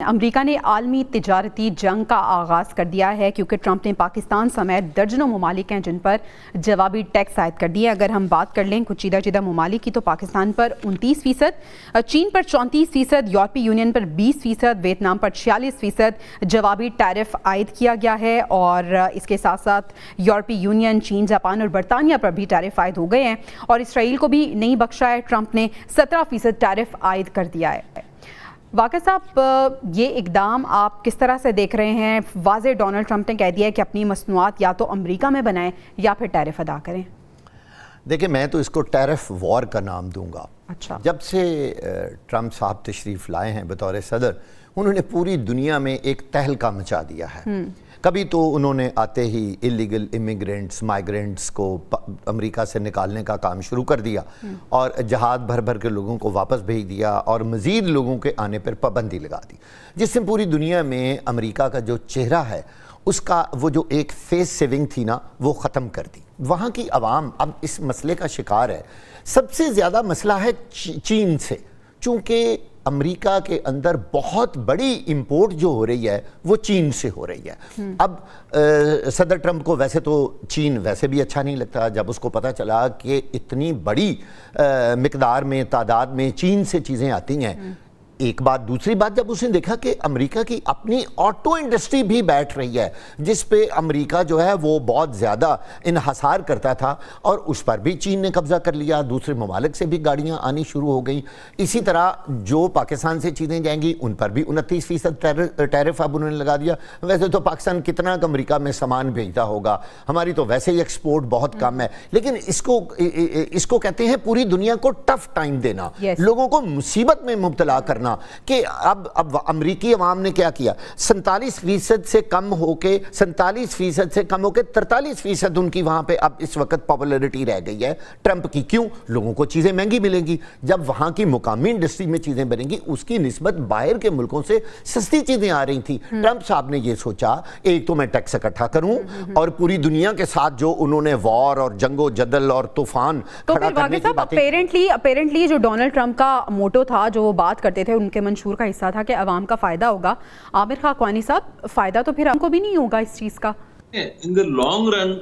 امریکہ نے عالمی تجارتی جنگ کا آغاز کر دیا ہے کیونکہ ٹرمپ نے پاکستان سمیت درجنوں ممالک ہیں جن پر جوابی ٹیکس عائد کر دیے۔ اگر ہم بات کر لیں کچھ چیدہ ممالک کی تو پاکستان پر 29%، چین پر 34%، یورپی یونین پر 20%، ویتنام پر 46% جوابی ٹیرف عائد کیا گیا ہے، اور اس کے ساتھ ساتھ یورپی یونین، چین، جاپان اور برطانیہ پر بھی ٹیرف عائد ہو گئے ہیں، اور اسرائیل کو بھی نہیں بخشا ہے۔ ٹرمپ نے 17% ٹیرف عائد کر دیا ہے۔ واقع صاحب، یہ اقدام آپ کس طرح سے دیکھ رہے ہیں؟ واضح ڈونلڈ ٹرمپ نے کہہ دیا ہے کہ اپنی مصنوعات یا تو امریکہ میں بنائیں یا پھر ٹیرف ادا کریں۔ دیکھیں، میں تو اس کو ٹیرف وار کا نام دوں گا۔ اچھا، جب سے ٹرمپ صاحب تشریف لائے ہیں بطور صدر، انہوں نے پوری دنیا میں ایک تہلکہ مچا دیا ہے۔ کبھی تو انہوں نے آتے ہی الیگل امیگرینٹس، مائیگرینٹس کو امریکہ سے نکالنے کا کام شروع کر دیا اور جہاز بھر کے لوگوں کو واپس بھیج دیا اور مزید لوگوں کے آنے پر پابندی لگا دی، جس سے پوری دنیا میں امریکہ کا جو چہرہ ہے اس کا وہ جو ایک فیس سیونگ تھی نا، وہ ختم کر دی۔ وہاں کی عوام اب اس مسئلے کا شکار ہے۔ سب سے زیادہ مسئلہ ہے چین سے، چونکہ امریکہ کے اندر بہت بڑی امپورٹ جو ہو رہی ہے وہ چین سے ہو رہی ہے۔ اب صدر ٹرمپ کو ویسے تو چین ویسے بھی اچھا نہیں لگتا، جب اس کو پتہ چلا کہ اتنی بڑی مقدار میں، تعداد میں چین سے چیزیں آتی ہیں، ایک بات۔ دوسری بات، جب اس نے دیکھا کہ امریکہ کی اپنی آٹو انڈسٹری بھی بیٹھ رہی ہے جس پہ امریکہ جو ہے وہ بہت زیادہ انحصار کرتا تھا، اور اس پر بھی چین نے قبضہ کر لیا، دوسرے ممالک سے بھی گاڑیاں آنی شروع ہو گئیں۔ اسی طرح جو پاکستان سے چیزیں جائیں گی ان پر بھی 29% ٹیرف اب انہوں نے لگا دیا۔ ویسے تو پاکستان کتنا امریکہ میں سامان بھیجتا ہوگا، ہماری تو ویسے ہی ایکسپورٹ بہت کم ہے، لیکن اس کو کہتے ہیں پوری دنیا کو ٹف ٹائم دینا، لوگوں کو مصیبت میں مبتلا کرنا۔ کہ اب امریکی عوام نے کیا کیا، 47% سے کم ہو کے 43% ان کی وہاں پہ اب اس وقت پاپولرٹی رہ گئی ہے ٹرمپ کی۔ کیوں؟ لوگوں کو چیزیں مہنگی ملیں گی۔ جب وہاں کی مقامی انڈسٹری میں چیزیں بنیں گی، اس کی نسبت باہر کے ملکوں سے سستی چیزیں آ رہی تھیں۔ ٹرمپ صاحب نے یہ سوچا، ایک تو میں ٹیکس اکٹھا کروں، اور پوری دنیا کے ساتھ جو انہوں نے وار اور جنگ و جدل اور طوفان کھڑا کرنے کی باتیں۔ اپیرنٹلی جو ڈونلڈ ٹرمپ کا موٹو تھا، جو وہ بات کرتے تھے، ان کے منشور کا حصہ تھا کہ عوام کا فائدہ ہوگا۔ عامر خان اخوانی صاحب، فائدہ تو پھر ہم کو بھی نہیں ہوگا اس چیز کا۔ ان دی لانگ رن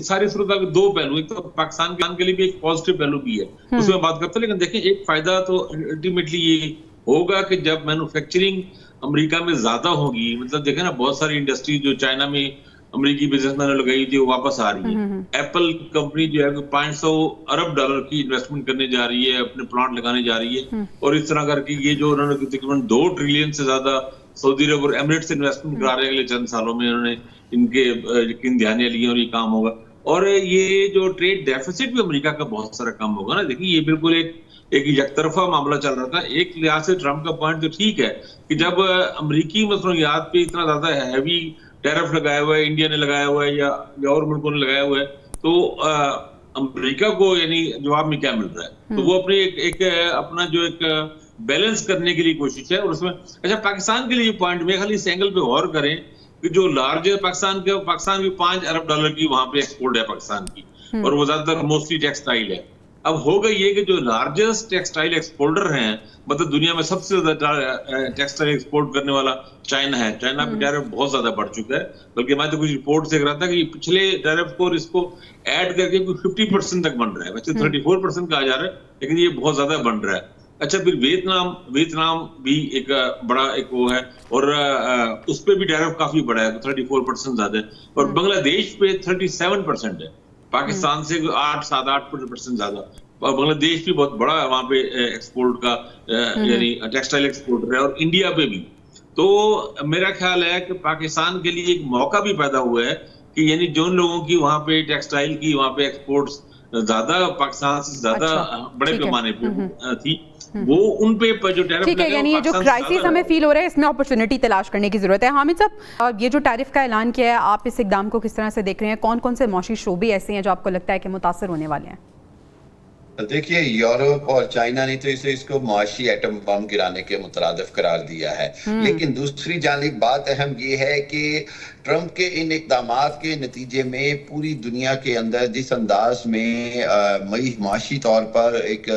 ساری صورت کے دو پہلو، ایک تو پاکستان کے لیے بھی ایک پازیٹیو پہلو بھی ہے، اس میں بات کرتے ہیں، لیکن دیکھیں ایک فائدہ تو الٹیمیٹلی یہ ہوگا کہ جب مینوفیکچرنگ امریکہ میں زیادہ ہوگی، مطلب دیکھیں نا بہت ساری انڈسٹری جو چائنا میں امریکی بزنس مین نے لگائی تھی وہ واپس آ رہی ہے۔ ایپل کمپنی جو ہے $500 ارب کی انویسٹمنٹ کرنے جا رہی ہے، اپنے پلانٹ لگانے جا رہی ہے، اور اس طرح کر کے یہ جو انہوں نے تقریباً 2 ٹریلین سے زیادہ سعودی عرب اور ایمریٹ سے انویسٹمنٹ کرا رہے ہیں اگلے چند سالوں میں، انہوں نے ان کے یقین دہانیاں لی ہیں اور یہ کام ہوگا۔ اور یہ جو ٹریڈ ڈیفیسٹ بھی امریکہ کا بہت سارا کم ہوگا نا۔ دیکھیں یہ بالکل ایک یک طرفہ معاملہ چل رہا تھا۔ ایک لحاظ سے ٹرمپ کا پوائنٹ تو ٹھیک ہے کہ جب امریکی مصنوعات پہ اتنا زیادہ ہیوی ٹیرف لگایا ہوا ہے، انڈیا نے لگایا ہوا ہے یا اور ملکوں نے لگایا ہوا ہے، تو امریکہ کو یعنی جواب میں کیا مل رہا ہے؟ تو وہ اپنے ایک اپنا جو ایک بیلنس کرنے کے لیے کوشش ہے، اور اس میں اچھا پاکستان کے لیے پوائنٹ میں خالی اس اینگل پہ غور کریں کہ جو لارجسٹ پاکستان کی $5 ارب کی وہاں پہ ایکسپورٹ ہے پاکستان کی، اور وہ زیادہ تر موسٹلی ٹیکسٹائل ہے۔ اب ہوگا یہ کہ جو لارجسٹ ٹیکسٹائل ایکسپورٹر ہیں، مطلب دنیا میں سب سے زیادہ ٹیکسٹائل ایکسپورٹ کرنے والا چائنا ہے۔ چائنا پہ ٹیرف بہت زیادہ بڑھ چکا ہے، بلکہ میں تو کچھ رپورٹ دیکھ رہا تھا کہ پچھلے ٹیرف کو اور اس کو ایڈ کر کے 50% تک بن رہا ہے، ویسے 34% کہا جا رہا ہے، لیکن یہ بہت زیادہ بن رہا ہے۔ اچھا، پھر ویتنام بھی ایک بڑا ایک وہ ہے، اور اس پہ بھی ٹیرف کافی بڑا ہے، 34% زیادہ ہے، اور بنگلہ دیش پہ 37% ہے، پاکستان سے 8% زیادہ، اور بنگلہ دیش بھی بہت بڑا ہے وہاں پہ ایکسپورٹ کا، یعنی ٹیکسٹائل ایکسپورٹر ہے، اور انڈیا پہ بھی۔ تو میرا خیال ہے کہ پاکستان کے لیے ایک موقع بھی پیدا ہوا ہے کہ یعنی جن لوگوں کی وہاں پہ ٹیکسٹائل کی وہاں پہ ایکسپورٹس زیادہ پاکستان سے زیادہ بڑے پیمانے پہ تھی، وہ ان پہ جو ٹیرف ٹھیک ہے، یعنی یہ جو کرائسس ہمیں فیل ہو رہا ہے، اس میں اپرچونٹی تلاش کرنے کی ضرورت ہے۔ حامد صاحب، یہ جو ٹیرف کا اعلان کیا ہے، آپ اس اقدام کو کس طرح سے دیکھ رہے ہیں؟ کون کون سے معاشی شعبے ایسے ہیں جو آپ کو لگتا ہے کہ متاثر ہونے والے ہیں؟ دیکھیے یورپ اور چائنا نے تو اس کو معاشی ایٹم بم گرانے کے مترادف قرار دیا ہے، لیکن دوسری جانب بات اہم یہ ہے کہ ٹرمپ کے ان اقدامات کے نتیجے میں پوری دنیا کے اندر جس انداز میں معاشی طور پر ایک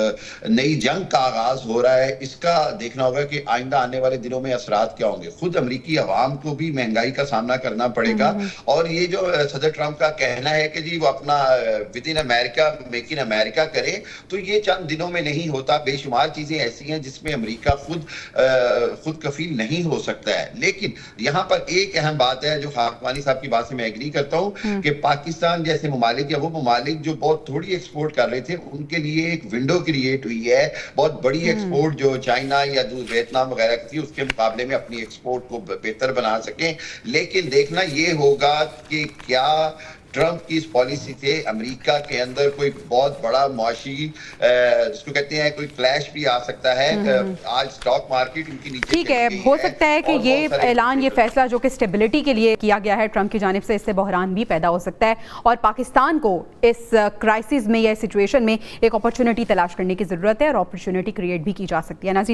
نئی جنگ کا آغاز ہو رہا ہے، اس کا دیکھنا ہوگا کہ آئندہ آنے والے دنوں میں اثرات کیا ہوں گے۔ خود امریکی عوام کو بھی مہنگائی کا سامنا کرنا پڑے گا، اور یہ جو صدر ٹرمپ کا کہنا ہے کہ جی وہ اپنا with in America make in امریکہ کرے، تو یہ چند دنوں میں نہیں ہوتا۔ بے شمار چیزیں ایسی ہیں جس میں امریکہ خود کفیل نہیں ہو سکتا ہے۔ لیکن یہاں پر ایک اہم بات ہے جو خاقانی صاحب کی بات سے میں ایگری کرتا ہوں کہ پاکستان جیسے ممالک یا وہ ممالک جو بہت تھوڑی ایکسپورٹ کر رہے تھے، ان کے لیے ایک ونڈو کریٹ ہوئی ہے۔ بہت بڑی ایکسپورٹ جو چائنا یا ویتنام وغیرہ کی تھی، اس کے مقابلے میں اپنی ایکسپورٹ کو بہتر بنا سکیں۔ لیکن دیکھنا یہ ہوگا کہ کیا ٹرمپ کی اس پالیسی سے امریکہ کے اندر کوئی بہت بڑا معاشی جس کو کہتے ہیں کوئی کلیش بھی آ سکتا ہے۔ آج سٹاک مارکیٹ ان کی نیچے ٹھیک ہے، ہو سکتا ہے کہ یہ اعلان، یہ فیصلہ جو کہ اسٹیبلٹی کے لیے کیا گیا ہے ٹرمپ کی جانب سے، اس سے بحران بھی پیدا ہو سکتا ہے اور پاکستان کو اس کرائسس میں یا سچویشن میں ایک اپرچونٹی تلاش کرنے کی ضرورت ہے اور اپرچونٹی کریٹ بھی کی جا سکتی ہے۔ ناظرین